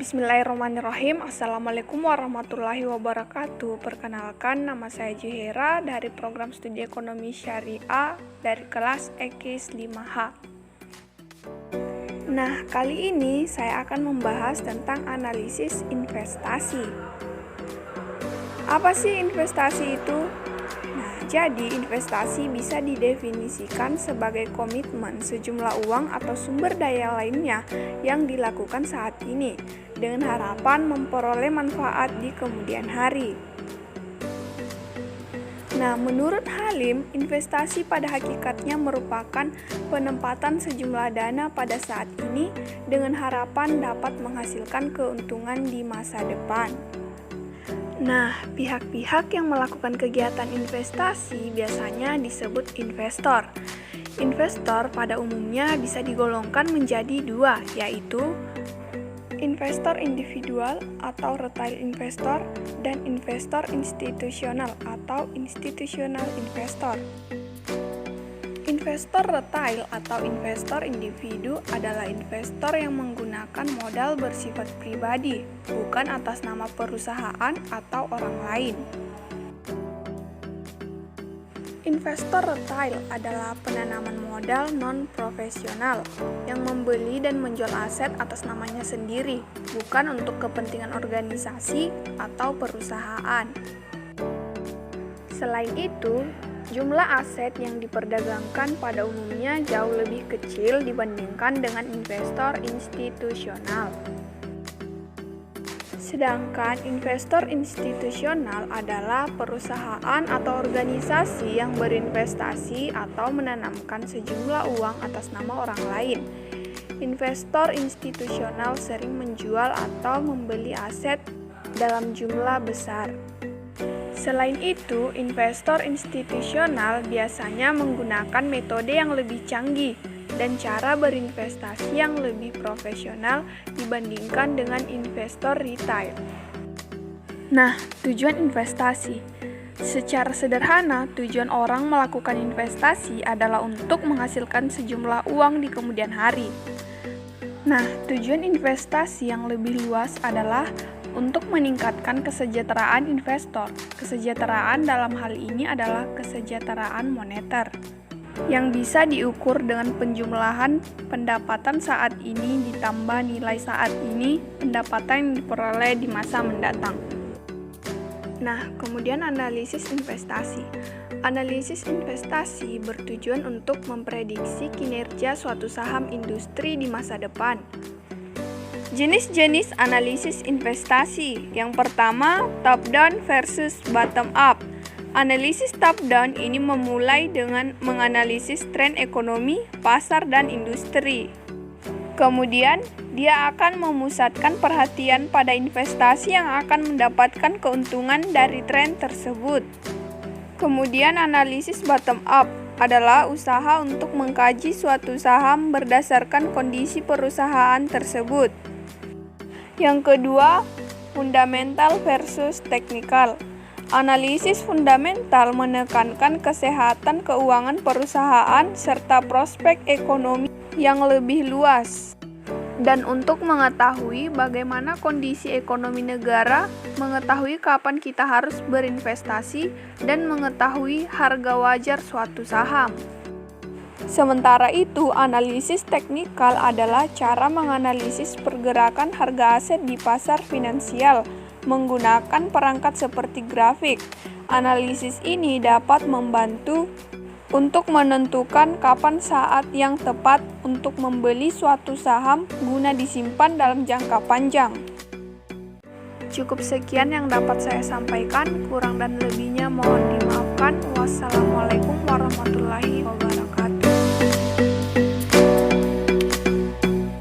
Bismillahirrahmanirrahim. Assalamualaikum warahmatullahi wabarakatuh. Perkenalkan, nama saya Juhera dari program studi ekonomi syariah dari kelas EKIS 5H. Nah, kali ini saya akan membahas tentang analisis investasi. Apa sih investasi itu? Jadi, investasi bisa didefinisikan sebagai komitmen sejumlah uang atau sumber daya lainnya yang dilakukan saat ini dengan harapan memperoleh manfaat di kemudian hari. Nah, menurut Halim, investasi pada hakikatnya merupakan penempatan sejumlah dana pada saat ini dengan harapan dapat menghasilkan keuntungan di masa depan. Nah, pihak-pihak yang melakukan kegiatan investasi biasanya disebut investor. Investor pada umumnya bisa digolongkan menjadi dua, yaitu investor individual atau retail investor dan investor institusional atau institutional investor. Investor retail atau investor individu adalah investor yang menggunakan modal bersifat pribadi, bukan atas nama perusahaan atau orang lain. Investor retail adalah penanaman modal non-profesional yang membeli dan menjual aset atas namanya sendiri, bukan untuk kepentingan organisasi atau perusahaan. Selain itu, jumlah aset yang diperdagangkan pada umumnya jauh lebih kecil dibandingkan dengan investor institusional. Sedangkan investor institusional adalah perusahaan atau organisasi yang berinvestasi atau menanamkan sejumlah uang atas nama orang lain. Investor institusional sering menjual atau membeli aset dalam jumlah besar. Selain itu, investor institusional biasanya menggunakan metode yang lebih canggih dan cara berinvestasi yang lebih profesional dibandingkan dengan investor retail. Nah, tujuan investasi. Secara sederhana, tujuan orang melakukan investasi adalah untuk menghasilkan sejumlah uang di kemudian hari. Nah, tujuan investasi yang lebih luas adalah untuk meningkatkan kesejahteraan investor. Kesejahteraan dalam hal ini adalah kesejahteraan moneter yang bisa diukur dengan penjumlahan pendapatan saat ini ditambah nilai saat ini pendapatan yang diperoleh di masa mendatang. Nah, kemudian analisis investasi. Analisis investasi bertujuan untuk memprediksi kinerja suatu saham industri di masa depan. Jenis-jenis analisis investasi. Yang pertama, top-down versus bottom-up. Analisis top-down ini memulai dengan menganalisis tren ekonomi, pasar, dan industri. Kemudian, dia akan memusatkan perhatian pada investasi yang akan mendapatkan keuntungan dari tren tersebut. Kemudian, analisis bottom-up adalah usaha untuk mengkaji suatu saham berdasarkan kondisi perusahaan tersebut. Yang kedua, fundamental versus teknikal. Analisis fundamental menekankan kesehatan keuangan perusahaan serta prospek ekonomi yang lebih luas. Dan untuk mengetahui bagaimana kondisi ekonomi negara, mengetahui kapan kita harus berinvestasi, dan mengetahui harga wajar suatu saham. Sementara itu, analisis teknikal adalah cara menganalisis pergerakan harga aset di pasar finansial menggunakan perangkat seperti grafik. Analisis ini dapat membantu untuk menentukan kapan saat yang tepat untuk membeli suatu saham guna disimpan dalam jangka panjang. Cukup sekian yang dapat saya sampaikan, kurang dan lebihnya mohon dimaafkan. Wassalamualaikum warahmatullahi wabarakatuh.